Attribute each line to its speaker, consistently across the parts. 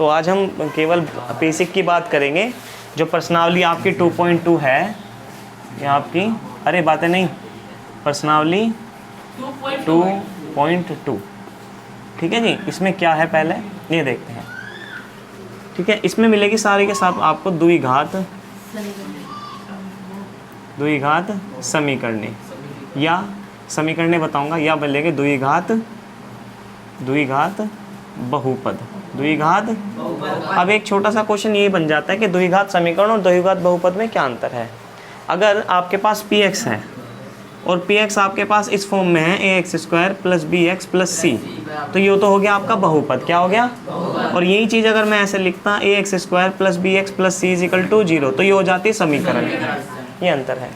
Speaker 1: तो आज हम केवल बेसिक की बात करेंगे। जो प्रश्नावली आपकी 2.2 है, ये आपकी अरे बातें नहीं, प्रश्नावली 2.2, ठीक है जी। इसमें क्या है पहले ये देखते हैं, ठीक है। इसमें मिलेगी सारे के साथ आपको द्विघात समीकरणे या समीकरणे बताऊंगा, या मिलेंगे द्विघात बहुपद, द्विघात। अब एक छोटा सा क्वेश्चन ये बन जाता है कि द्विघात समीकरण और द्विघात बहुपद में क्या अंतर है। अगर आपके पास px है और px आपके पास इस फॉर्म में है ax square plus bx plus c, तो ये तो हो गया आपका बहुपद। क्या हो गया? और यही चीज़ अगर मैं ऐसे लिखता ax square plus bx plus c is equal to 0, तो ये हो जाती है समीकरण। ये अंतर है।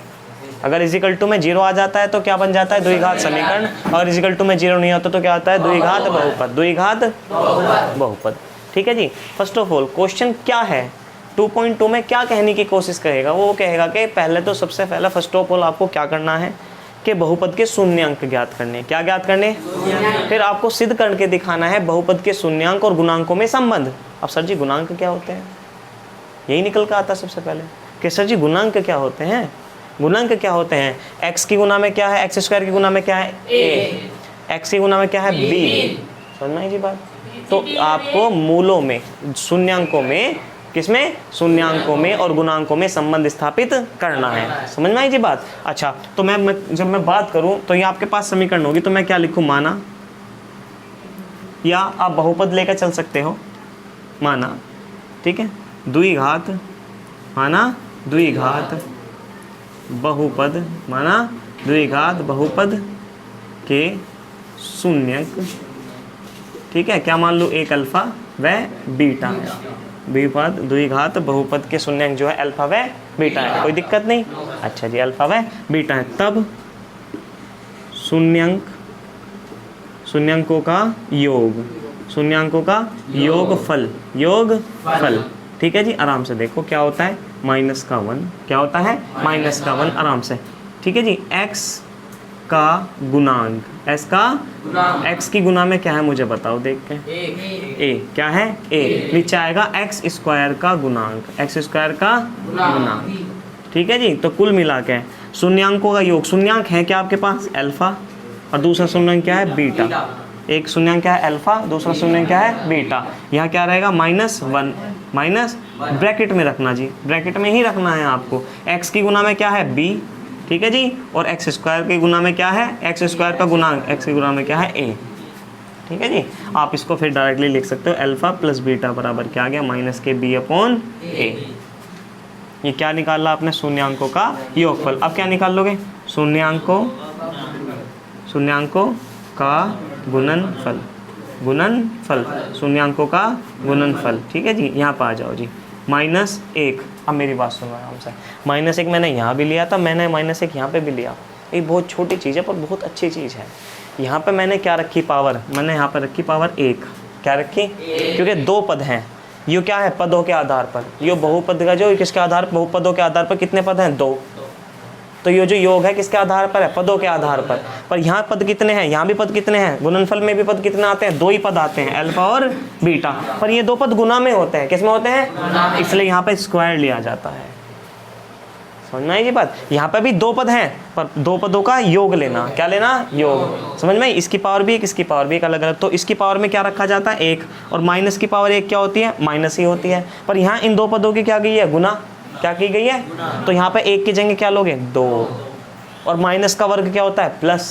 Speaker 1: अगर इजिकल टू में 0 आ जाता है तो क्या बन जाता है? द्विघात समीकरण। और इजिकल टू में 0 नहीं आता तो क्या आता है? द्विघात बहुपद, द्विघात बहुपद। ठीक है जी। फर्स्ट ऑफ ऑल क्वेश्चन क्या है 2.2 में, क्या कहने की कोशिश करेगा? वो कहेगा कि पहले तो सबसे पहला फर्स्ट ऑफ ऑल आपको क्या करना है कि बहुपद के शून्यांक ज्ञात करने। क्या ज्ञात करने? फिर आपको सिद्ध करके दिखाना है बहुपद के शून्यांक और गुणांकों में संबंध। अब सर जी गुणांक क्या होते हैं? यही निकल कर आता सबसे पहले कि सर जी गुणांक क्या होते हैं। गुणांक क्या होते हैं? x की गुना में क्या है? एक्स स्क्वायर की गुना में क्या है? a। x की गुना में क्या है? b। समझ में आई जी बात? तो आपको मूलों में, शून्यांकों में, किसमें? शून्यांकों में और गुणांकों में संबंध स्थापित करना है। समझ में आई जी बात? अच्छा, तो जब मैं बात करूं तो ये आपके पास समीकरण होगी, तो मैं क्या लिखूं? माना, या आप बहुपद लेकर चल सकते हो, माना, ठीक है। द्विघात, माना द्विघात बहुपद, माना द्विघात बहुपद के शून्यक, ठीक है। क्या मान लो? एक अल्फा व बीटा है। द्विघात बहुपद के शून्यक जो है अल्फा व बीटा है। कोई दिक्कत नहीं? अच्छा जी, अल्फा व बीटा है। तब शून्यंकों का योग, शून्यंकों का योगफल, योगफल, ठीक है जी। आराम से देखो क्या होता है? -1। क्या होता है? -1। आराम से, ठीक है जी। x का गुणांक, x का, x की गुना में क्या है मुझे बताओ देख के? a। क्या है? a। नीचे आएगा x स्क्वायर का गुणांक, x स्क्वायर का गुणांक, ठीक है जी। तो कुल मिला के शून्यांकों का योग, शून्यांक है क्या आपके पास? अल्फा, और दूसरा शून्यांक क्या है? बीटा। एक शून्यांक क्या है? अल्फा, दूसरा शून्यांक क्या है? बीटा। यहाँ क्या रहेगा? -1, माइनस ब्रैकेट में रखना जी, ब्रैकेट में ही रखना है आपको। x की गुना में क्या है? b, ठीक है जी। और x स्क्वायर के गुना में क्या है? x स्क्वायर का गुणांक, x के गुना में क्या है? a, ठीक है जी। आप इसको फिर डायरेक्टली लिख सकते हो, अल्फा प्लस बीटा बराबर क्या आ गया? -kb/a। ये क्या निकाला आपने? शून्यांकों का योगफल। अब क्या निकाल लोगे? शून्यांकों का गुणनफल, गुणनफल, शून्यांकों का गुणनफल, ठीक है जी। यहाँ पर आ जाओ जी, -1। अब मेरी बात सुनो आराम से। -1 मैंने यहाँ भी लिया था, मैंने -1 यहाँ पे भी लिया। ये बहुत छोटी चीज़ है पर बहुत अच्छी चीज़ है। यहाँ पे मैंने क्या रखी? पावर। मैंने यहाँ पर रखी पावर 1। क्या रखी? क्योंकि 2 पद हैं। ये क्या है? पदों के आधार पर। ये बहुपद का जो किसके आधार पर? बहुपदों के आधार पर कितने पद हैं? 2। तो ये जो योग है किसके आधार पर है? पदों के आधार पर। पर यहाँ पद कितने हैं? यहाँ भी पद कितने हैं? गुणनफल में भी पद कितने आते हैं? 2 ही पद आते हैं, अल्फा और बीटा। पर ये 2 पद गुना में होते हैं। किसमें होते हैं? इसलिए यहाँ पे स्क्वायर लिया जाता है। समझ में आई ये बात? यहाँ पे भी 2 पद हैं, पर 2 पदों का योग लेना। क्या लेना? योग। समझ में? इसकी पावर भी एक, इसकी पावर भी एक, अलग अलग। तो इसकी पावर में क्या रखा जाता है? 1। और माइनस की पावर 1 क्या होती है? माइनस ही होती है। पर यहाँ इन 2 पदों की क्या गई है? गुना। क्या की गई है? तो यहाँ पे 1 की जगह क्या लोगे? 2। और माइनस का वर्ग क्या होता है? प्लस।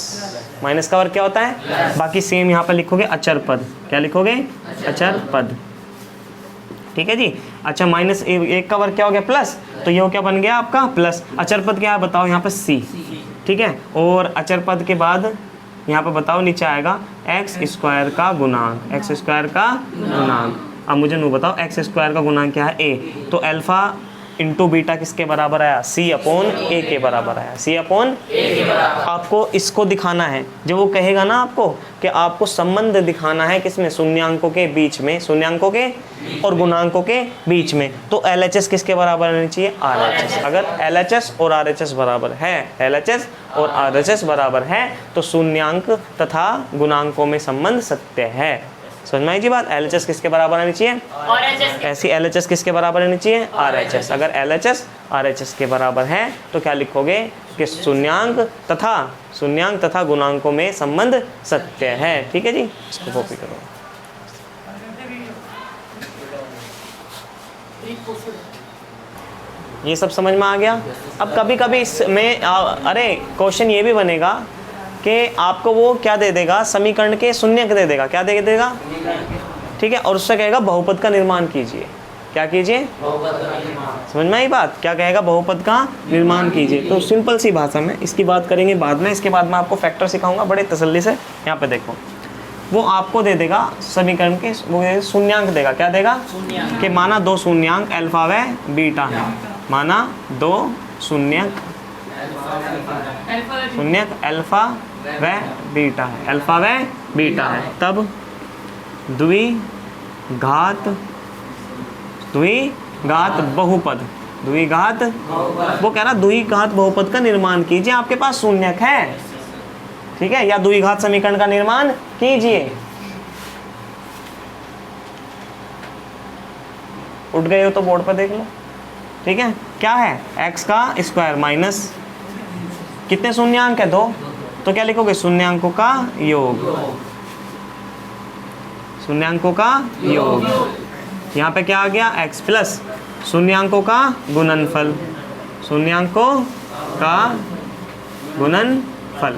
Speaker 1: माइनस का वर्ग क्या होता है? बाकी सेम यहाँ पे लिखोगे अचर पद। क्या लिखोगे? अचर पद, ठीक है जी। अच्छा, -1 का वर्ग क्या हो गया? प्लस। तो ये क्या बन गया आपका? प्लस। अचर पद क्या है बताओ? यहाँ पे c, ठीक है। और अचर पद के बाद यहाँ पे बताओ नीचे आएगा x स्क्वायर का गुणांक, x स्क्वायर का गुणांक। अब मुझे नहीं बताओ x स्क्वायर का गुणांक क्या है? a। तो अल्फा इंटू बीटा किसके बराबर आया? c/a के बराबर आया, c/a के बराबर। आपको इसको दिखाना है, जब वो कहेगा ना आपको कि आपको संबंध दिखाना है किसमें? शून्यांकों के बीच में, शून्यांकों के और गुणांकों के बीच में। तो LHS किसके बराबर होनी चाहिए? RHS। अगर LHS और RHS बराबर है, LHS और RHS बराबर है, तो शून्यांक तथा गुणांकों में संबंध सत्य है। समझ में आई जी बात। LHS किसके बराबर आनी चाहिए, ऐसी LHS किसके बराबर आनी चाहिए, RHS। अगर LHS RHS के बराबर है तो क्या लिखोगे कि शून्यांक तथा गुणांकों में संबंध सत्य है। ठीक है जी, इसको कॉपी करो। ये सब समझ में आ गया। अब कभी कभी इसमें अरे क्वेश्चन ये भी बनेगा कि आपको वो क्या दे देगा, समीकरण के शून्यक दे देगा। क्या दे देगा, ठीक है, और उससे कहेगा बहुपद का निर्माण कीजिए। क्या कीजिए, समझ में आई बात, क्या कहेगा, बहुपद का निर्माण कीजिए। तो सिंपल सी भाषा में इसकी बात करेंगे बाद में। इसके बाद मैं आपको फैक्टर सिखाऊंगा बड़े तसल्ली से। यहाँ पे देखो, वो आपको दे देगा समीकरण के वो शून्यांक देगा। क्या देगा, कि माना दो शून्यांक अल्फा व बीटा है। माना दो शून्यक अल्फा व बीटा है, अल्फा व बीटा है। तब द्विघात बहुपद, द्विघात, वो कह रहा द्विघात बहुपद का निर्माण कीजिए। आपके पास शून्यक है, ठीक है, या द्विघात समीकरण का निर्माण कीजिए। उठ गए हो तो बोर्ड पर देख लो। ठीक है, क्या है, x का स्क्वायर माइनस कितने शून्यांक है, 2, तो क्या लिखोगे, शून्यांकों का योग, शून्यांकों का योग। यहाँ पे क्या आ गया, x प्लस शून्यांकों का गुणनफल, शून्यांकों का गुणनफल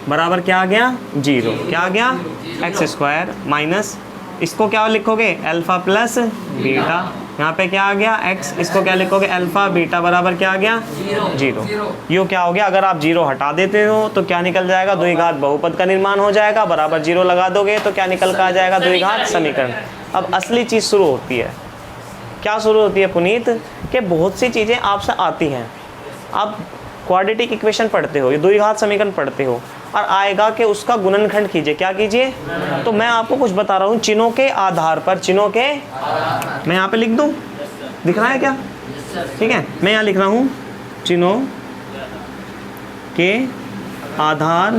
Speaker 1: बराबर क्या आ गया, 0। क्या आ गया, एक्स स्क्वायर माइनस, इसको क्या लिखोगे, अल्फा प्लस बीटा। यहाँ पे क्या आ गया, x, इसको क्या लिखोगे, अल्फा बीटा बराबर क्या आ गया, 0। यो क्या हो गया, अगर आप 0 हटा देते हो तो क्या निकल जाएगा, द्विघात बहुपद का निर्माण हो जाएगा। बराबर 0 लगा दोगे तो क्या निकल कर आ जाएगा, द्विघात समीकरण। अब असली चीज़ शुरू होती है। क्या शुरू होती है पुनीत, कि बहुत सी चीज़ें आपसे आती हैं। आप क्वाड्रेटिक इक्वेशन पढ़ते हो, ये द्विघात समीकरण पढ़ते हो, और आएगा कि उसका गुणनखंड कीजिए। क्या कीजिए, तो मैं आपको कुछ बता रहा हूँ चिन्हों के आधार पर, चिन्हों के, मैं यहाँ पे लिख दूँ, दिख रहा है क्या, ठीक है, मैं यहाँ लिख रहा हूँ चिन्हों के आधार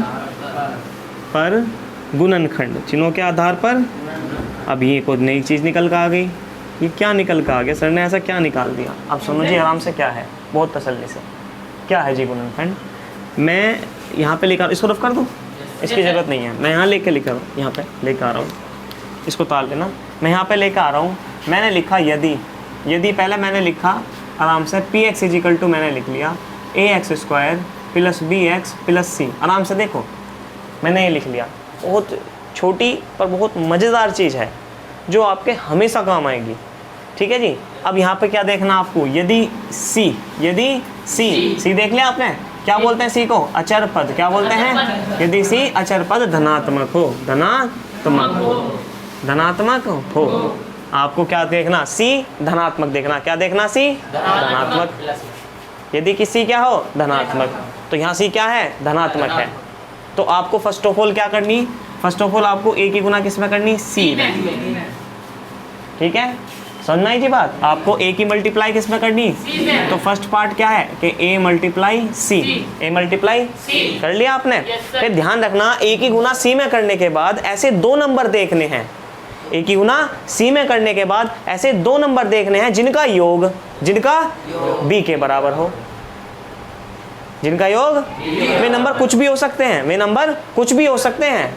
Speaker 1: पर गुणनखंड, चिन्हों के आधार पर। अब ये कोई नई चीज़ निकल कर आ गई। ये क्या निकल कर आ गया, सर ने ऐसा क्या निकाल दिया। अब सुनो जी आराम से, क्या है, बहुत तसल्ली से, क्या है जी गुणनखंड। मैं यहाँ पे लेकर, इसको रफ कर दूँ, इसकी ज़रूरत नहीं है, मैं यहाँ लेके लिखा हूँ, यहाँ पे लेकर आ रहा हूँ, इसको ताल लेना। मैं यहाँ पे लेकर आ रहा हूँ, मैंने लिखा यदि पहले मैंने लिखा आराम से px इजिकल टू, मैंने लिख लिया ax square plus bx plus c। आराम से देखो, मैंने ये लिख लिया। बहुत छोटी पर बहुत मज़ेदार चीज़ है जो आपके हमेशा काम आएगी। ठीक है जी। अब यहाँ पे क्या देखना आपको, यदि c देख लिया आपने, क्या बोलते हैं c को, अचर पद। क्या बोलते हैं, यदि c अचर पद धनात्मक हो, आपको क्या देखना, c धनात्मक देखना। क्या देखना, c धनात्मक। यदि कि c क्या हो, धनात्मक, तो यहाँ c क्या है, धनात्मक है। तो आपको फर्स्ट ऑफ ऑल क्या करनी, फर्स्ट ऑफ ऑल आपको a की गुना किस में करनी, c में। ठीक है, समझ में आई जी बात। आपको a की मल्टीप्लाई किस में करनी, तो फर्स्ट पार्ट क्या है कि a मल्टीप्लाई c, कर लिया आपने। फिर ध्यान रखना, a की गुना c में करने के बाद ऐसे 2 नंबर देखने हैं, a की गुना c में करने के बाद ऐसे 2 नंबर देखने हैं जिनका योग b के बराबर हो। जिनका योग, वे नंबर कुछ भी हो सकते हैं,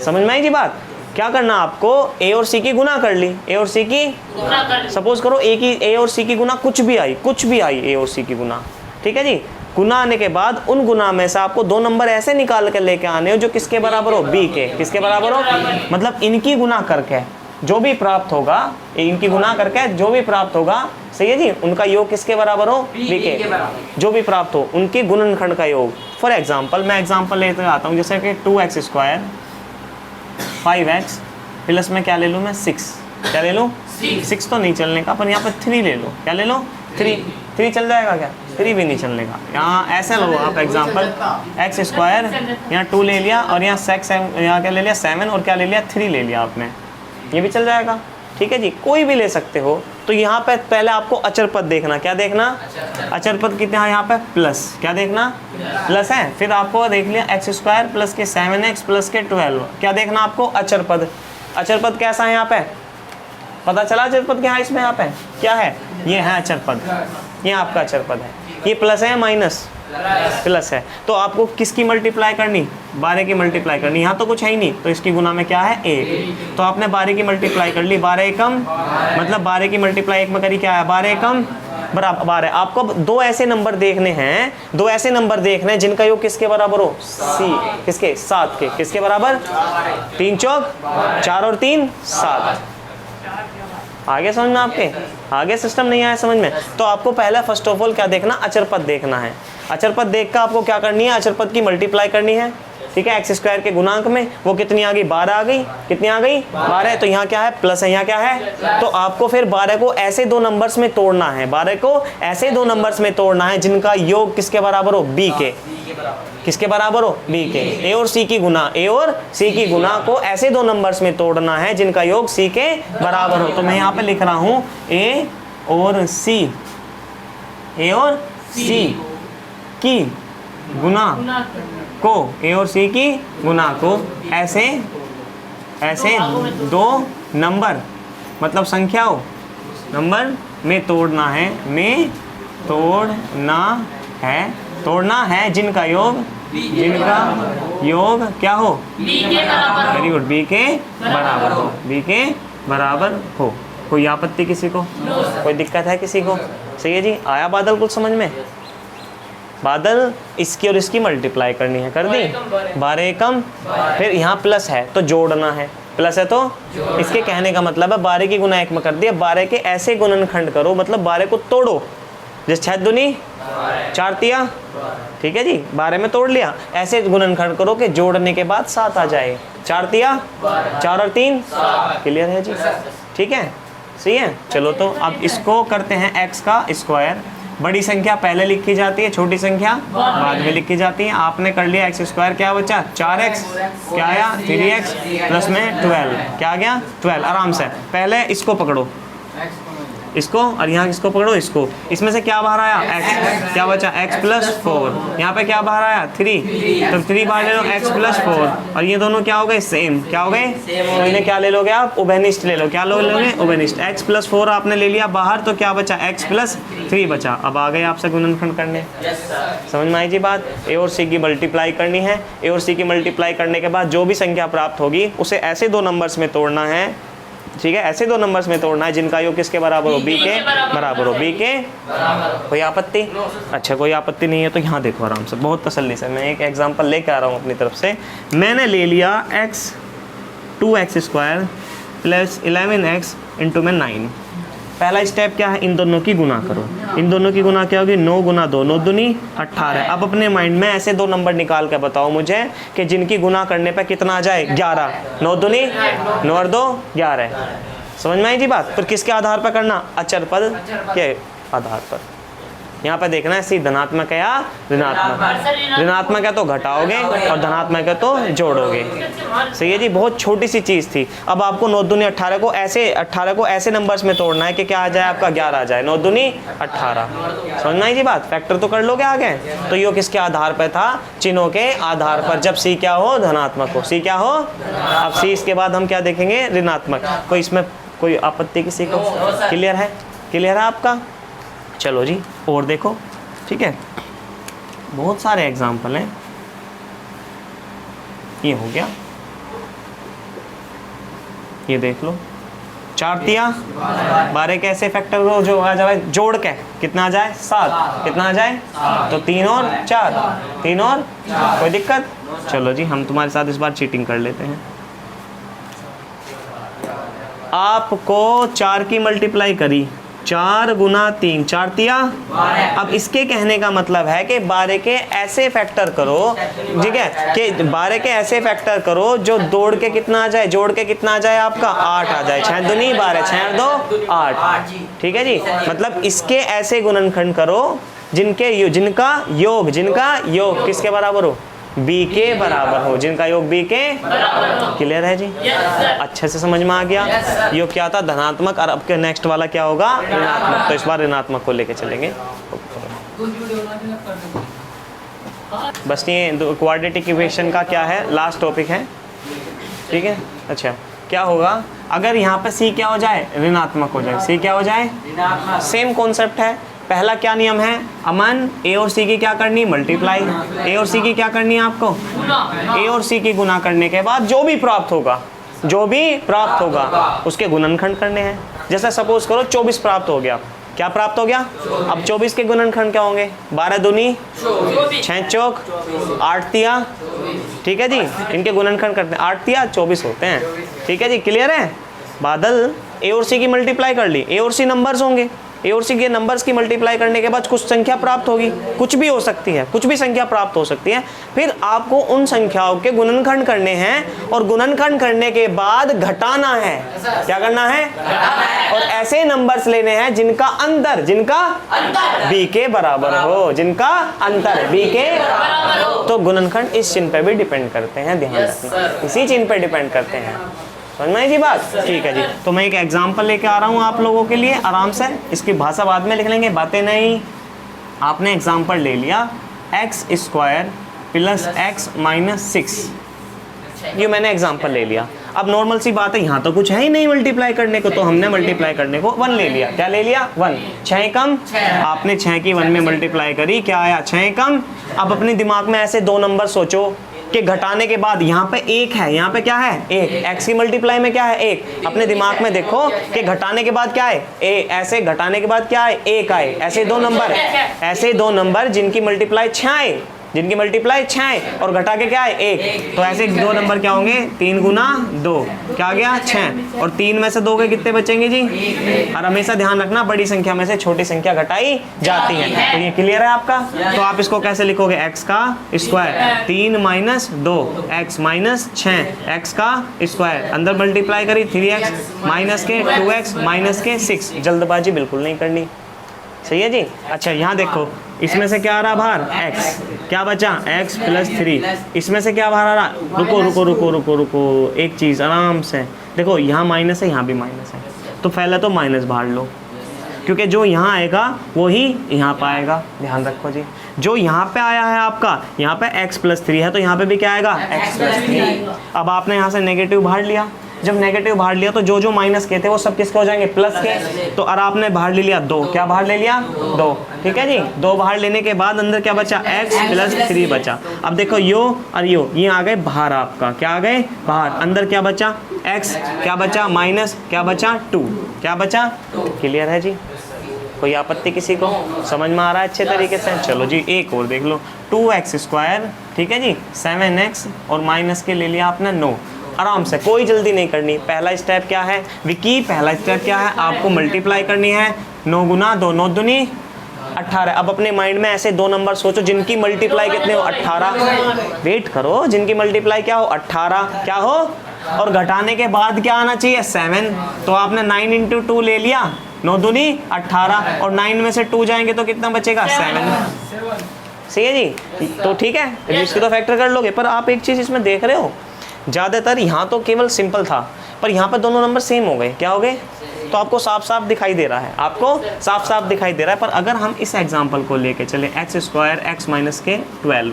Speaker 1: समझ में आई जी बात। क्या करना आपको, a और c की गुना कर ली, सपोज करो a और c की गुना कुछ भी आई a और c की गुना। ठीक है जी। गुना आने के बाद उन गुना में से आपको 2 नंबर ऐसे निकाल कर लेके आने हो जो किसके बराबर हो, b के। किसके बराबर हो, मतलब इनकी गुना करके जो भी प्राप्त होगा, इनकी गुना करके जो भी प्राप्त होगा, सही है जी, उनका योग किसके बराबर हो, b के। जो भी प्राप्त हो उनके गुणनखंड का योग। फॉर एग्जाम्पल, मैं एग्जाम्पल लेते आता हूँ, जैसे कि 2x स्क्वायर 5x प्लस में क्या ले लूँ मैं, 6। क्या ले लूँ, 6 तो नहीं चलने का, पर यहाँ पर 3 ले लो। क्या ले लो, 3 चल जाएगा क्या, 3 भी नहीं चलने का। यहाँ ऐसे लो आप एग्जाम्पल, x स्क्वायर यहाँ 2 ले लिया, और यहाँ 6, यहाँ क्या ले लिया 7, और क्या ले लिया 3 ले लिया आपने, ये भी चल जाएगा। ठीक है जी, कोई भी ले सकते हो। तो यहाँ पे पहले आपको अचर पद देखना, क्या देखना, अचर पद कितना है यहाँ पे प्लस, क्या देखना प्लस है। फिर आपको देख लिया एक्स स्क्वायर प्लस के 7x प्लस के 12, क्या देखना आपको अचर पद। अचर पद कैसा है यहाँ पे, पता चला अचर पद क्या है इसमें, यहाँ पे क्या है, ये है अचर पद, ये आपका अचर पद है। ये प्लस है माइनस, प्लस है। तो आपको किसकी मल्टीप्लाई करनी, 12 की मल्टीप्लाई करनी। यहाँ तो कुछ है ही नहीं, तो इसकी गुना में क्या है 1, तो आपने 12 की मल्टीप्लाई कर ली। 12 एकम मतलब 12 की मल्टीप्लाई 1 में करी, क्या है 12 एकम बराबर 12। आपको दो ऐसे नंबर देखने हैं, दो ऐसे नंबर देखने हैं जिनका योग किसके बराबर हो, सी, किसके 7 के, किसके बराबर, 3 चौक 4 और 3 7। आगे समझ में आपके, आगे सिस्टम नहीं आया समझ में। तो आपको पहले फर्स्ट ऑफ ऑल क्या देखना, अचर पद देखना है। अचर पद देख कर आपको क्या करनी है, अचर पद की मल्टीप्लाई करनी है, ठीक है। एक्स स्क्वायर के गुणांक में वो कितनी आ गई, 12 आ गई, कितनी आ गई 12। तो यहाँ क्या है प्लस है, यहाँ क्या है। तो आपको फिर 12 को ऐसे दो नंबर्स में तोड़ना है, 12 को ऐसे दो नंबर्स में तोड़ना है जिनका योग किसके बराबर हो, बी के, किसके बराबर हो, बी के। ए और सी की गुना, ए और सी की गुना को ऐसे दो नंबर्स में तोड़ना है जिनका योग सी के बराबर हो। तो मैं यहाँ पे लिख रहा हूँ ए और सी, ए और सी की गुना को, ए और सी की गुना को ऐसे ऐसे दो नंबर मतलब संख्याओं नंबर में तोड़ना है, में तोड़ना है जिनका योग क्या हो, वेरी गुड, बी के बराबर हो, बी के बराबर हो। कोई आपत्ति किसी को, कोई दिक्कत है किसी को, सही है जी। आया बादल कुछ समझ में, बादल इसकी और इसकी मल्टीप्लाई करनी है, कर दी 12 एकम, फिर यहाँ प्लस है तो जोड़ना है, प्लस है तो इसके कहने का मतलब है 12 की गुना 1 में कर दिया, 12 के ऐसे गुणनखंड करो, मतलब 12 को तोड़ो, जैसे 6 दूनी 4 तिया, ठीक है जी, 12 में तोड़ लिया, ऐसे गुणनखंड करो कि जोड़ने के बाद 7 आ जाए, 4 तिया 4 और 3, क्लियर है जी, ठीक है, सही है। चलो तो अब इसको करते हैं एक्स का स्क्वायर। बड़ी संख्या पहले लिखी जाती है, छोटी संख्या बाद में लिखी जाती है। आपने कर लिया एक्स स्क्वायर, क्या बचा 4x, क्या आया 3x प्लस में 12, क्या आ गया 12। आराम से पहले इसको पकड़ो, इसको, और यहाँ किसको पकड़ो, इसको। इसमें से क्या बाहर आया x, क्या बचा x प्लस 4, यहाँ पे क्या बाहर आया 3, तो 3 बाहर ले लो x प्लस 4, और ये दोनों क्या हो गए सेम, क्या हो गए, तो इन्हें क्या ले लोगे आप, उभयनिष्ठ ले लो, क्या लोगे उभयनिष्ठ। x प्लस 4 आपने ले लिया बाहर, तो क्या बचा x प्लस 3 बचा। अब आ गए आपसे गुणनखंड करने, समझ में आई जी बात। ए और सी की मल्टीप्लाई करनी है, ए और सी की मल्टीप्लाई करने के बाद जो भी संख्या प्राप्त होगी उसे ऐसे दो नंबर्स में तोड़ना है, ठीक है, ऐसे दो नंबर्स में तोड़ना है जिनका योग किसके बराबर हो, बी के बराबर हो, बी के। कोई आपत्ति, अच्छा कोई आपत्ति नहीं है तो यहाँ देखो आराम से, बहुत तसल्ली से मैं एक एग्जांपल लेके आ रहा हूँ अपनी तरफ से। मैंने ले लिया x 2x square plus 11x into में 9। पहला स्टेप क्या है, इन दोनों की गुना करो, इन दोनों की गुना क्या होगी, 9 गुना 2 9 दूनी 18। अब अपने माइंड में ऐसे दो नंबर निकाल के बताओ मुझे कि जिनकी गुना करने पे कितना आ जाए 11, 9 दूनी 9 और 2 11। समझ में आई जी बात। फिर किसके आधार पर करना, अचर पद के आधार पर। यहाँ पे देखना है सी धनात्मक है या ऋणात्मक, ऋणात्मक है तो घटाओगे और धनात्मक है तो जोड़ोगे, सही है जी। बहुत छोटी सी चीज़ थी। अब आपको 9 दूनी 18 को ऐसे नंबर्स में तोड़ना है कि क्या आ जाए आपका 11 आ जाए, 9 दूनी 18। समझ में आई जी बात, फैक्टर तो कर लोगे आगे। तो ये किसके आधार पर था, चिन्हों के आधार पर, जब सी क्या हो, धनात्मक हो, सी क्या हो। अब सी इसके बाद हम क्या देखेंगे, ऋणात्मक। कोई इसमें कोई आपत्ति किसी को, क्लियर है, क्लियर है आपका। चलो जी और देखो, ठीक है, बहुत सारे एग्जाम्पल हैं। ये हो गया, ये देख लो, 4 तिया 12 के ऐसे फैक्टर को जो आ जाए जोड़ के कितना आ जाए 7, कितना आ जाए, तो 3 और 4, 3 और, कोई दिक्कत। चलो जी हम तुम्हारे साथ इस बार चीटिंग कर लेते हैं। आपको 4 की मल्टीप्लाई करी, 4 गुना 3 4 तिया। अब इसके कहने का मतलब है कि 12 के ऐसे फैक्टर करो, ठीक है, कि 12 के ऐसे फैक्टर करो जो जोड़ के कितना आ जाए, जोड़ के कितना आ जाए आपका 8 आ जाए। 6 दूनी 12, 6 और 2 8, ठीक है जी। मतलब इसके ऐसे गुणनखंड करो जिनका योग किसके बराबर हो, बी के बराबर हो, जिनका योग बी के क्लियर है जी? अच्छे से समझ में आ गया? योग क्या था? धनात्मक, और अब के नेक्स्ट वाला क्या होगा? ऋणात्मक। तो इस बार ऋणात्मक को लेके चलेंगे। बस ये क्वाड्रेटिक इक्वेशन का क्या है, लास्ट टॉपिक है, ठीक है? अच्छा, क्या होगा अगर यहाँ पे c क्या हो जाए? ऋणात्मक हो जाए। c क्या हो जाए? सेम कॉन्सेप्ट है। पहला क्या नियम है? अमन, a और c की क्या करनी? मल्टीप्लाई। a और c की क्या करनी है आपको? a और c की गुना करने के बाद जो भी प्राप्त होगा उसके गुणनखंड करने हैं। जैसे सपोज करो 24 प्राप्त हो गया, क्या प्राप्त हो गया? अब 24 के गुणनखंड क्या होंगे? 12 दूनी 6 चौक 8 तिया, ठीक है जी? इनके गुणनखंड करते हैं, 8 तिया 24 होते हैं, ठीक है जी? क्लियर है? बादल ए और सी की मल्टीप्लाई कर ली, ए और सी नंबर्स होंगे, ए और सी के नंबर्स की मल्टीप्लाई करने के बाद कुछ संख्या प्राप्त होगी, कुछ भी हो सकती है, कुछ भी संख्या प्राप्त हो सकती है। फिर आपको उन संख्याओं के गुणनखंड करने हैं और गुणनखंड करने के बाद घटाना है। क्या करना है? और ऐसे नंबर्स लेने हैं जिनका अंतर बी के बराबर हो, जिनका अंतर बी के बराबर हो। तो गुणनखंड इस चिन्ह पे भी डिपेंड करते हैं, ध्यान रखना, इसी चिन्ह पे डिपेंड करते हैं। समझ में आई जी बात? ठीक है जी। तो मैं एक एग्जांपल लेके आ रहा हूँ आप लोगों के लिए, आराम से इसकी भाषा बाद में लिख लेंगे, बातें नहीं। आपने एग्जांपल ले लिया x² + x - 6, ये मैंने एग्जांपल ले लिया। अब नॉर्मल सी बात है, यहाँ तो कुछ है ही नहीं मल्टीप्लाई करने को, तो हमने मल्टीप्लाई करने को 1 ले लिया। क्या ले लिया? 1। 6 कम, आपने 6 की 1 में मल्टीप्लाई करी, क्या आया? 6 कम। अब अपने दिमाग में ऐसे दो नंबर सोचो कि घटाने के बाद यहाँ पे 1 है, यहाँ पे क्या है? 1। x की मल्टीप्लाई में क्या है? 1। अपने दिमाग में देखो कि घटाने के बाद क्या है? ऐसे घटाने के बाद क्या है? 1 आए। ऐसे दो नंबर जिनकी मल्टीप्लाई 6 आए, और घटा के क्या है? 1। तो ऐसे दो नंबर क्या होंगे? 3 × 2 क्या आ गया? 6। और 3 में से 2 के कितने बचेंगे जी? और हमेशा ध्यान रखना, बड़ी संख्या में से छोटी संख्या घटाई जाती है। तो ये क्लियर है आपका? तो आप इसको कैसे लिखोगे? x² 3 - 2 x - 6 x² अंदर मल्टीप्लाई करी 3x माइनस के 2x माइनस के 6। जल्दबाजी बिल्कुल नहीं करनी, सही है जी? अच्छा, यहाँ देखो, इसमें से क्या आ रहा बाहर? x। क्या बचा? x + 3। इसमें से क्या बाहर आ रहा? रुको, एक चीज़ आराम से देखो, यहाँ माइनस है, यहाँ भी माइनस है, तो पहले तो माइनस बाहर लो, क्योंकि जो यहाँ आएगा वो ही यहाँ पे आएगा। ध्यान रखो जी, जो यहाँ पे आया है आपका, यहाँ पे x + 3 है, तो यहाँ पे भी क्या आएगा? x + 3। अब आपने यहाँ से नेगेटिव बाहर लिया, जब नेगेटिव बाहर लिया तो जो माइनस के थे वो सब किसके हो जाएंगे? प्लस के। तो और आपने बाहर ले लिया 2, क्या बाहर ले लिया? 2, ठीक है जी? 2 बाहर लेने के बाद अंदर क्या बचा? x + 3 बचा। अब देखो यो और यो, ये आ गए बाहर, आपका क्या आ गए? बाहर। अंदर क्या बचा? x, क्या बचा? माइनस, क्या बचा? 2, क्या बचा? क्लियर है जी? कोई आपत्ति किसी को? समझ में आ रहा है अच्छे तरीके से? चलो जी, एक और देख लो, 2x², ठीक है जी? 7x और माइनस के ले लिया आपने 9। आराम से, कोई जल्दी नहीं करनी। पहला स्टेप क्या है विकी? पहला स्टेप क्या है? आपको मल्टीप्लाई करनी है। 9 × 2 9 दूनी 18। अब अपने माइंड में ऐसे दो नंबर सोचो जिनकी मल्टीप्लाई कितने हो? 18। वेट करो, जिनकी मल्टीप्लाई क्या हो? 18। क्या हो? और घटाने के बाद क्या आना चाहिए? 7। तो आपने 9 × 2 ले लिया, 9 दूनी 18, और 9 में से 2 जाएंगे तो कितना बचेगा? 7। सही है जी? तो ठीक है, इसकी तो फैक्टर कर लोगे, पर आप एक चीज़ इसमें देख रहे हो, ज़्यादातर यहाँ तो केवल सिंपल था, पर यहाँ पर दोनों नंबर सेम हो गए। क्या हो गए? तो आपको साफ साफ दिखाई दे रहा है, पर अगर हम इस एग्जांपल को लेके चले, x² x - के 12,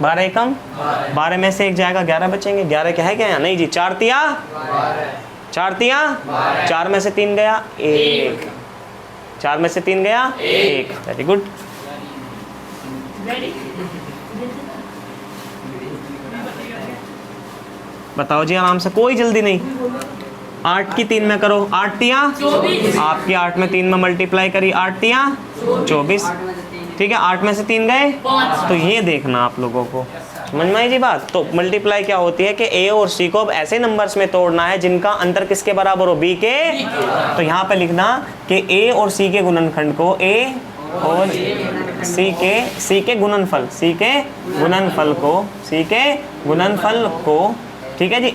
Speaker 1: 12 कम, 12 में से 1 जाएगा, 11 बचेंगे। 11 क्या है? क्या? नहीं जी, 4 तिया 4 में से 3 गया 1, 4 में से 3 गया 1। Very good. बताओ जी आराम से, कोई जल्दी नहीं। 8 की 3 में करो, 8 तिया आपकी 8 में 3 में मल्टीप्लाई करी, 8 तिया 24, ठीक है? 8 में से 3 गए, तो ये देखना आप लोगों को, समझ में आई जी बात? तो मल्टीप्लाई क्या होती है कि a और c को अब ऐसे नंबर्स में तोड़ना है जिनका अंतर किसके बराबर हो? b के। तो यहाँ पे लिखना कि a और c के गुणनखंड को, a और c के गुणनफल को, ठीक है जी?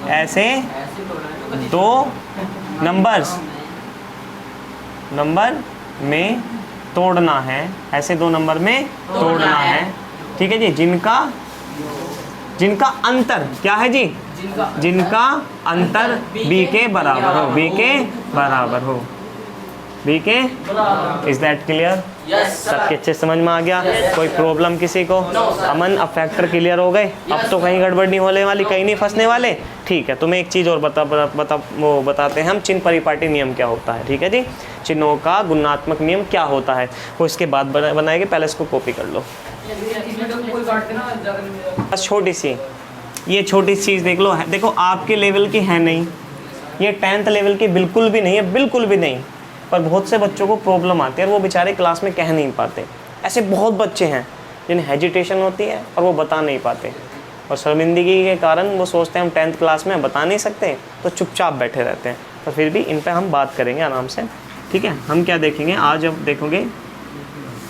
Speaker 1: ऐसे दो नंबर में तोड़ना है, ऐसे 2 नंबर में तोड़ना है, ठीक है जी। जिनका अंतर क्या है जी, जिनका अंतर b के बराबर हो, b के बराबर हो, b के। Is that clear? सबके अच्छे समझ में आ गया? कोई प्रॉब्लम किसी को? अमन, अब फैक्टर क्लियर हो गए, अब तो कहीं गड़बड़ नहीं होने वाली, कहीं नहीं फंसने वाले, ठीक है। तुम्हें एक चीज़ और बताते हैं हम, चिन्ह परिपाटी नियम क्या होता है, ठीक है जी। चिन्हों का गुणात्मक नियम क्या होता है वो इसके बाद बनाएंगे, पहले इसको कॉपी कर लो। बस छोटी सी, ये छोटी सी चीज़ देख लो, देखो आपके लेवल की है नहीं, ये 10th लेवल की बिल्कुल भी नहीं है, बिल्कुल भी नहीं। पर बहुत से बच्चों को प्रॉब्लम आती है और वो बेचारे क्लास में कह नहीं पाते। ऐसे बहुत बच्चे हैं जिन्हें हेजिटेशन होती है और वो बता नहीं पाते, और शर्मिंदगी के कारण वो सोचते हैं हम 10th क्लास में बता नहीं सकते, तो चुपचाप बैठे रहते हैं। तो फिर भी इन पर हम बात करेंगे आराम से, ठीक है। हम क्या देखेंगे आज, अब देखोगे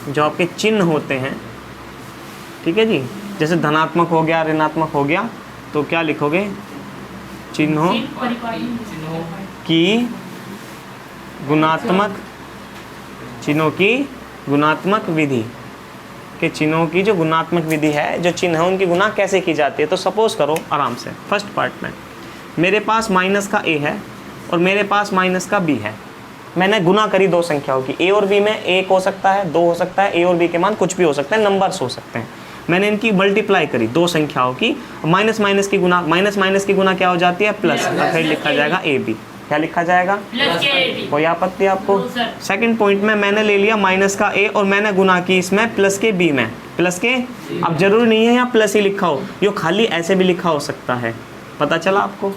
Speaker 1: जो आपके चिन्ह होते हैं, ठीक है जी। जैसे धनात्मक हो गया, ऋणात्मक हो गया, तो क्या लिखोगे, चिन्हों की गुणात्मक, चिन्हों की गुणात्मक विधि, के चिन्हों की जो गुणात्मक विधि है, जो चिन्ह है उनकी गुणा कैसे की जाती है। तो सपोज करो आराम से, फर्स्ट पार्ट में मेरे पास माइनस का a है और मेरे पास माइनस का b है। मैंने गुना करी 2 संख्याओं की, a और b में 1 हो सकता है, 2 हो सकता है, a और b के मान कुछ भी हो सकते हैं, नंबर्स हो सकते हैं। मैंने इनकी मल्टीप्लाई करी 2 संख्याओं की, माइनस माइनस की गुना, माइनस की गुना क्या हो जाती है, प्लस, फिर लिखा जाएगा ए बी। क्या लिखा जाएगा, कोई आपत्ति आपको? सेकंड पॉइंट में मैंने ले लिया माइनस का a और मैंने गुना की इसमें प्लस के b में, प्लस के, अब जरूरी नहीं है यहाँ प्लस ही लिखा हो, ये खाली ऐसे भी लिखा हो सकता है, पता चला आपको?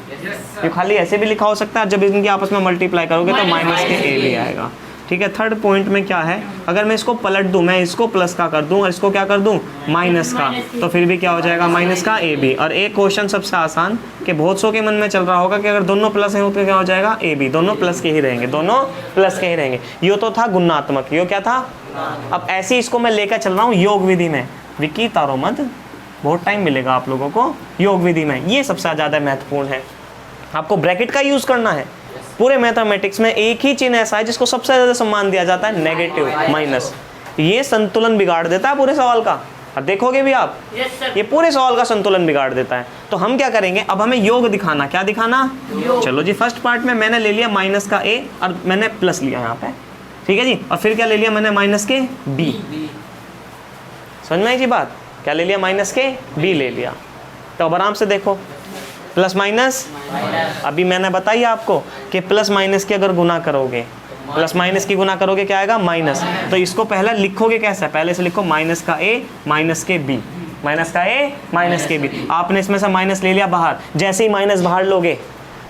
Speaker 1: ये खाली ऐसे भी लिखा हो सकता है, जब इनकी आपस में मल्टीप्लाई करोगे तो माइनस के a भी आएगा, ठीक है। थर्ड पॉइंट में क्या है, अगर मैं इसको पलट दूं, मैं इसको प्लस का कर दूं और इसको क्या कर दूं, माइनस का, तो फिर भी क्या हो जाएगा, माइनस का ए बी। और एक क्वेश्चन सबसे आसान कि बहुत सौ के मन में चल रहा होगा कि अगर दोनों प्लस हैं तो क्या हो जाएगा, ए बी, दोनों प्लस के ही रहेंगे, दोनों प्लस के ही रहेंगे। ये तो था गुणात्मक, ये क्या था, अब ऐसे इसको मैं लेकर चल रहा हूँ योग विधि में। विकी तारो मत, बहुत टाइम मिलेगा आप लोगों को योग विधि में, ये सबसे ज़्यादा महत्वपूर्ण है। आपको ब्रैकेट का यूज़ करना है। पूरे मैथमेटिक्स में एक ही चिन्ह ऐसा है जिसको सबसे ज़्यादा सम्मान दिया जाता है, नेगेटिव, माइनस। ये संतुलन बिगाड़ देता है पूरे सवाल का, और देखोगे भी आप, ये पूरे सवाल का संतुलन बिगाड़ देता है। तो हम क्या करेंगे, अब हमें योग दिखाना, क्या दिखाना, चलो जी। फर्स्ट पार्ट में मैंने ले लिया माइनस का a और मैंने प्लस लिया यहाँ पे, ठीक है जी। और फिर क्या ले लिया मैंने, माइनस के b। समझ में आई जी बात, क्या ले लिया, माइनस के b ले लिया। तो अब आराम से देखो, प्लस माइनस, अभी मैंने बताया आपको कि प्लस माइनस की अगर गुना करोगे, प्लस माइनस की गुना करोगे क्या आएगा, माइनस। तो इसको पहले लिखोगे कैसा, पहले से लिखो माइनस का a माइनस के b, माइनस का a माइनस के b। आपने इसमें से माइनस ले लिया बाहर, जैसे ही माइनस बाहर लोगे,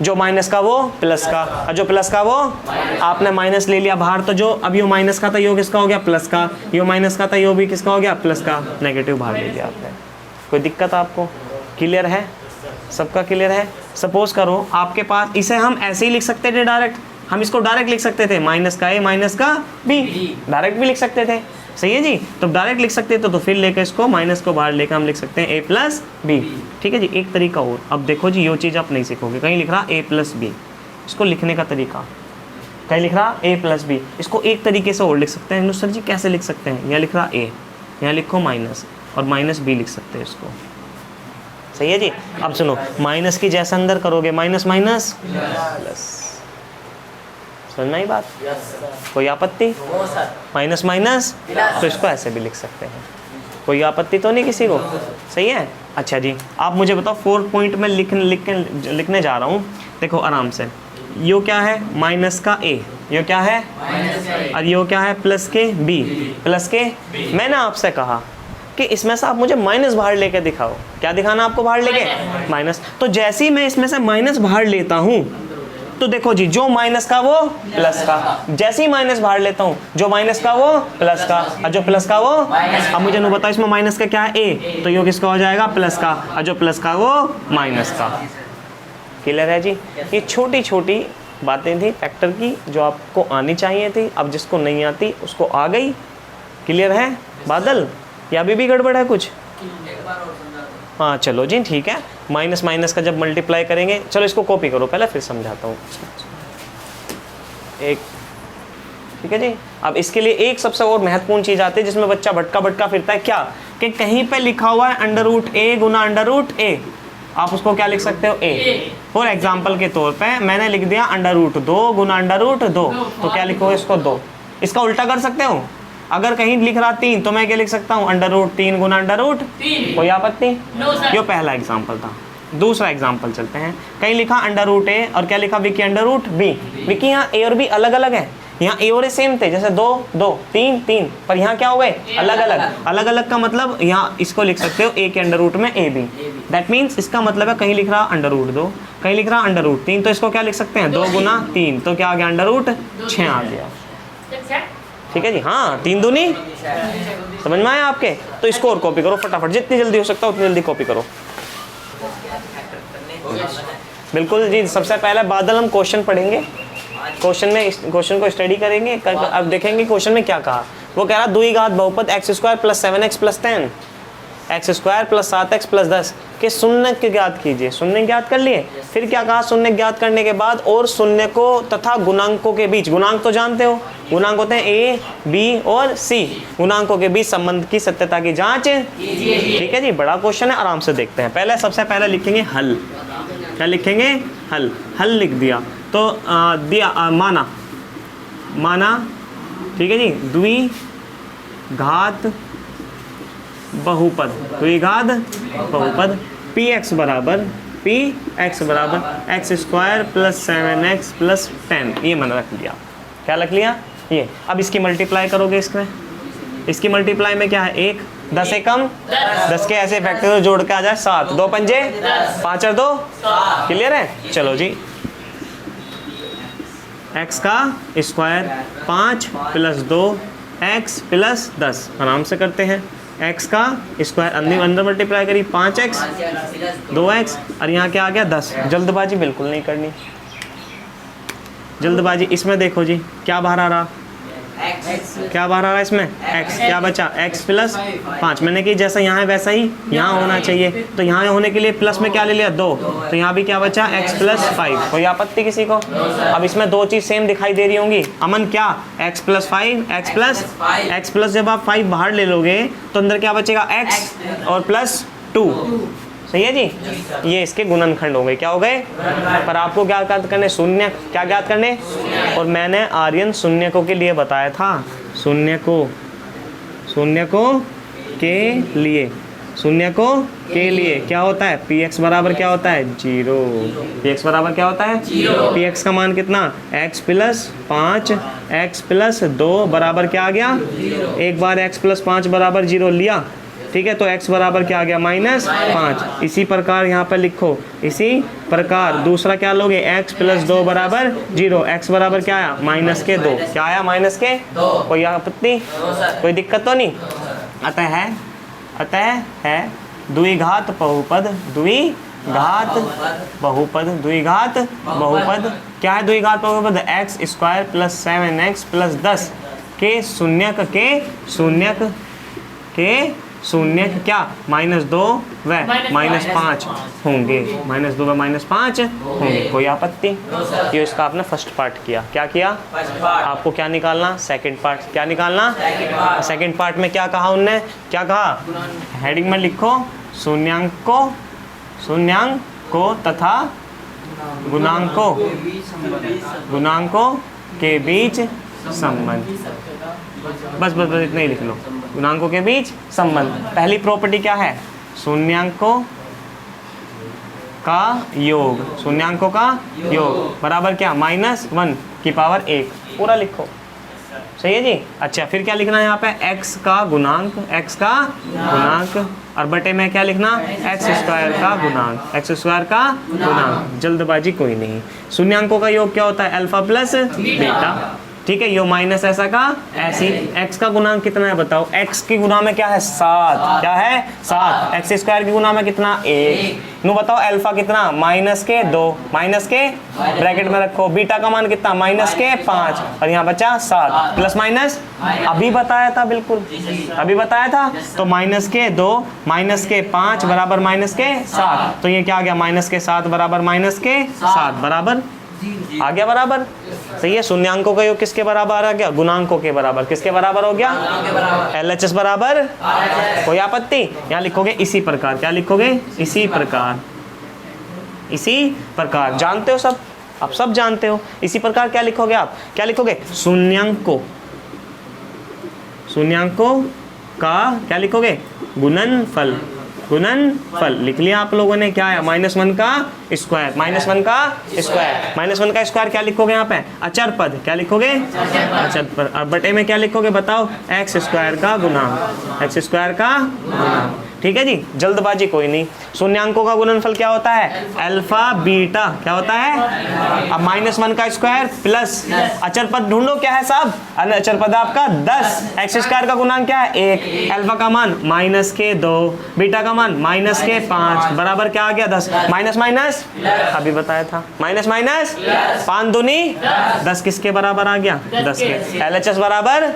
Speaker 1: जो माइनस का वो प्लस का, और जो प्लस का वो, आपने माइनस ले लिया बाहर, तो जो अब ये माइनस का था यो किसका हो गया, प्लस का, यो माइनस का था यो भी किसका हो गया, प्लस का, नेगेटिव बाहर ले लिया आपने। कोई दिक्कत आपको, क्लियर है, सबका क्लियर है। सपोज करो आपके पास, इसे हम ऐसे ही लिख सकते थे डायरेक्ट, हम इसको डायरेक्ट लिख सकते थे, माइनस का a माइनस का b, डायरेक्ट भी लिख सकते थे, सही है जी। तो डायरेक्ट लिख सकते थे, तो फिर लेकर इसको माइनस को बाहर लेकर हम लिख सकते हैं a प्लस b, ठीक है जी। एक तरीका और, अब देखो जी, ये चीज़ आप नहीं सीखोगे, कहीं लिख रहा a प्लस b, इसको लिखने का तरीका, कहीं लिख रहा a प्लस b, इसको एक तरीके से और लिख सकते हैं। सर जी कैसे लिख सकते हैं, यहाँ लिख रहा a, यहाँ लिखो माइनस और माइनस b लिख सकते हैं इसको, सही है जी। अब सुनो, माइनस की जैसे अंदर करोगे, माइनस माइनस प्लस, समझ में आई बात, कोई आपत्ति, माइनस माइनस, तो इसको ऐसे भी लिख सकते हैं, कोई आपत्ति तो नहीं किसी को, सही है। अच्छा जी, आप मुझे बताओ 4 पॉइंट में लिखने जा रहा हूँ, देखो आराम से। यो क्या है, माइनस का a, यो क्या है, और यो क्या है, प्लस के b, प्लस के, मैंने आपसे कहा कि इसमें से आप मुझे माइनस बाहर लेके दिखाओ, क्या दिखाना आपको बाहर लेके, माइनस। तो जैसे ही मैं इसमें से माइनस बाहर लेता हूँ, तो देखो जी, जो माइनस का वो प्लस का, जैसे ही माइनस बाहर लेता हूँ, जो माइनस का वो प्लस का, और जो प्लस का वो, अब मुझे नहीं बताओ इसमें माइनस का क्या है, a, तो ये किसका हो जाएगा, प्लस का, और जो प्लस का वो माइनस का। क्लियर है जी। ये छोटी छोटी बातें थी फैक्टर की जो आपको आनी चाहिए थी, अब जिसको नहीं आती उसको आ गई। क्लियर है बादल, या अभी भी गड़बड़ है कुछ? हाँ चलो जी ठीक है। माइनस माइनस का जब मल्टीप्लाई करेंगे, चलो इसको कॉपी करो पहले फिर समझाता हूँ। एक ठीक है जी। अब इसके लिए एक सबसे और महत्वपूर्ण चीज़ आती है जिसमें बच्चा भटका भटका फिरता है, क्या कि कहीं पे लिखा हुआ है अंडर रूट ए गुना अंडर रूट ए, आप उसको क्या लिख सकते हो ए। फॉर एग्जाम्पल के तौर पे मैंने लिख दिया अंडर रूट 2 गुना अंडर रूट 2, तो क्या लिखोगे इसको 2। इसका उल्टा कर सकते हो, अगर कहीं लिख रहा 3 तो मैं क्या लिख सकता हूँ अंडर रूट 3 गुना अंडर रूट 3, कोई आपत्ति? ये पहला एग्जाम्पल था। दूसरा एग्जाम्पल चलते हैं, कहीं लिखा अंडर रूट ए और क्या लिखा विकी अंडर रूट बी। विकी यहाँ ए और बी अलग अलग है, यहाँ ए और ए सेम थे, जैसे 2 2 3 3, पर यहाँ क्या हो गए अलग अलग। अलग अलग का मतलब यहाँ इसको लिख सकते हो ए के अंडर रूट में ए बी। दैट मीन्स इसका मतलब है कहीं लिख रहा अंडर रूट 2, कहीं लिख रहा अंडर रूट 3, तो इसको क्या लिख सकते हैं 2 गुना 3, तो क्या आ गया अंडर रूट 6 आ गया। ठीक है जी, हाँ 3 दूनी, समझ में आया आपके? तो इसको और कॉपी करो फटाफट, जितनी जल्दी हो सकता है उतनी जल्दी कॉपी करो। बिल्कुल जी, सबसे पहले बादल हम क्वेश्चन पढ़ेंगे, क्वेश्चन को स्टडी करेंगे। अब देखेंगे क्वेश्चन में क्या कहा। वो कह रहा द्विघात बहुपद x² + 7x + 10 x² + 7x + 10 के शून्य के ज्ञात कीजिए। शून्य ज्ञात कर लिए, फिर क्या कहा शून्य ज्ञात करने के बाद और शून्य को तथा गुणांकों के बीच, गुणांक तो जानते हो, गुणांक होते हैं a, b और c, गुणांकों के बीच संबंध की सत्यता की जांच कीजिए। ठीक है जी, बड़ा क्वेश्चन है, आराम से देखते हैं। पहले सबसे पहले लिखेंगे हल। क्या लिखेंगे? हल। हल लिख दिया तो माना ठीक है जी, द्विघात बहुपद, द्विघात बहुपद px बराबर x² + 7x + 10, ये मैंने रख लिया। क्या रख लिया? ये। अब इसकी मल्टीप्लाई करोगे, इसकी मल्टीप्लाई में क्या है 1, 10 एकम 10 के ऐसे फैक्टर जोड़ के आ जाए 7, 2 पंजे 5 और 2, क्लियर है? चलो जी, x का स्क्वायर 5 + 2x + 10, आराम से करते हैं। x का स्क्वायर अंदर मल्टीप्लाई करी 5x 2x और यहाँ क्या आ गया 10। जल्दबाजी बिल्कुल नहीं करनी, जल्दबाजी। इसमें देखो जी क्या बाहर आ रहा, क्या बाहर आ रहा है इसमें x, क्या बचा x + 5। मैंने कि जैसा यहाँ है वैसा ही यहाँ होना चाहिए, तो यहाँ होने के लिए प्लस में क्या ले लिया 2, तो यहाँ भी क्या बचा x + 5। कोई आपत्ति किसी को? अब इसमें दो चीज़ सेम दिखाई दे रही होंगी। अमन क्या x + 5 x+ जब आप 5 बाहर ले लोगे तो अंदर क्या बचेगा x और +2, सही है जी। ये इसके गुणनखंड हो गए, क्या हो गए? पर आपको क्या ज्ञात करने? शून्य। क्या ज्ञात करने? और मैंने आर्यन शून्यकों के लिए बताया था, शून्यकों के लिए क्या होता है? px बराबर क्या होता है? 0। px बराबर क्या होता है? 0। px का मान कितना? x + 5 x + 2 बराबर क्या आ गया? एक बार x + 5 बराबर 0 लिया, ठीक है, तो x बराबर क्या आ गया? -5। इसी प्रकार यहाँ पर लिखो, इसी प्रकार दूसरा क्या लोगे? x + 2 बराबर 0, x बराबर क्या आया? -2। क्या आया? -2। कोई आपत्ति? कोई दिक्कत तो नहीं? अतः है द्विघात बहुपद, द्विघात बहुपद क्या है? द्विघात बहुपद x² + 7x + 10 के शून्यक क्या? -2 व -5 होंगे, -2 व -5 होंगे। कोई आपत्ति? ये इसका आपने फर्स्ट पार्ट किया। क्या किया? आपको क्या निकालना? Second part. क्या निकालना? सेकंड पार्ट में क्या कहा उनने? क्या कहा? हेडिंग में लिखो, शून्यांकों तथा गुणांकों के बीच संबंध। बस इतना ही लिख लो, गुणांकों के बीच संबंध। पहली प्रॉपर्टी क्या है? शून्यांकों का योग बराबर क्या? -1 की पावर 1। पूरा लिखो, सही है जी। अच्छा, फिर क्या लिखना है यहाँ पे? x का गुणांक और बटे में क्या लिखना? x² का गुणांक। जल्दबाजी कोई नहीं। शून्यांकों का योग क्या होता है? अल्फा प्लस बीटा, ठीक है। यो माइनस ऐसा का ऐसी। x का गुणांक कितना है बताओ? x की गुणा में क्या है? 7। क्या है? 7। x² की गुणा में कितना? 1। नु बताओ अल्फा कितना? -2, माइनस के ब्रैकेट में रखो। बीटा का मान कितना? -5 और यहाँ बचा 7 प्लस माइनस अभी बताया था, बिल्कुल अभी बताया था। तो -2 -5 बराबर -7, तो ये क्या आ गया? -7 बराबर -7 बराबर आ गया बराबर। सही है। शून्यांकों का योग किसके बराबर आ गया? गुणांकों के बराबर। किसके बराबर हो गया? LHS बराबर। कोई आपत्ति? यहाँ लिखोगे इसी प्रकार। क्या लिखोगे? इसी प्रकार। इसी प्रकार जानते हो सब, आप सब जानते हो। इसी प्रकार क्या लिखोगे आप? क्या लिखोगे? शून्यांकों, शून्यांकों का क्या लिखोगे? गुणनफल। गुणनफल लिख लिया आप लोगों ने। क्या है? -1 का स्क्वायर। -1 का स्क्वायर। -1 का स्क्वायर क्या लिखोगे यहाँ पे? अचर पद। क्या लिखोगे? अचर पद। और बटे में क्या लिखोगे बताओ? x स्क्वायर का गुणांक। x स्क्वायर का गुणांक। ठीक है जी, जल्दबाजी कोई नहीं। शून्यांकों का गुणनफल क्या होता है? Alpha beta. क्या होता है? अब -1 का स्क्वायर प्लस अचर पद ढूंढो। क्या है साहब? अचर पद आपका 10। x स्क्वायर का गुणांक क्या है? 1। अल्फा का मान -2, बीटा का मान -5 बराबर क्या आ गया? 10। माइनस माइनस अभी बताया था, माइनस माइनस 5 दूनी 10 किसके बराबर आ गया? 10 के। LHS बराबर।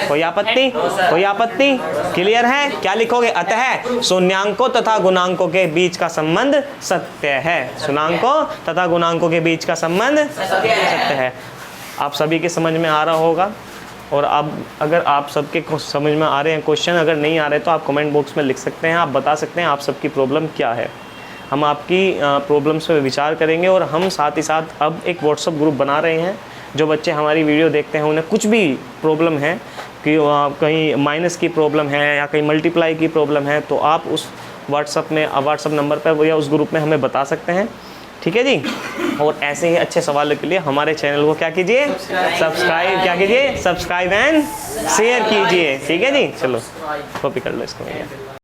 Speaker 1: कोई आपत्ति? कोई आपत्ति? क्लियर है? क्या लिखोगे? अतः शून्यांकों तथा गुणांकों के बीच का संबंध सत्य है। शून्यांकों तथा गुणांकों के बीच का संबंध सत्य है। आप सभी के समझ में आ रहा होगा। और अब अगर आप सबके समझ में आ रहे हैं क्वेश्चन, अगर नहीं आ रहे तो आप कमेंट बॉक्स में लिख सकते हैं। आप बता सकते हैं आप सबकी प्रॉब्लम क्या है। हम आपकी प्रॉब्लम्स पे विचार करेंगे। और हम साथ ही साथ अब एक व्हाट्सएप ग्रुप बना रहे हैं। जो बच्चे हमारी वीडियो देखते हैं उन्हें कुछ भी प्रॉब्लम है कि कहीं माइनस की प्रॉब्लम है या कहीं मल्टीप्लाई की प्रॉब्लम है, तो आप उस व्हाट्सएप नंबर पर या उस ग्रुप में हमें बता सकते हैं। ठीक है जी। और ऐसे ही अच्छे सवालों के लिए हमारे चैनल को क्या कीजिए? सब्सक्राइब। क्या कीजिए? सब्सक्राइब एंड शेयर कीजिए। ठीक है जी। चलो कॉपी कर लो इसको भैया।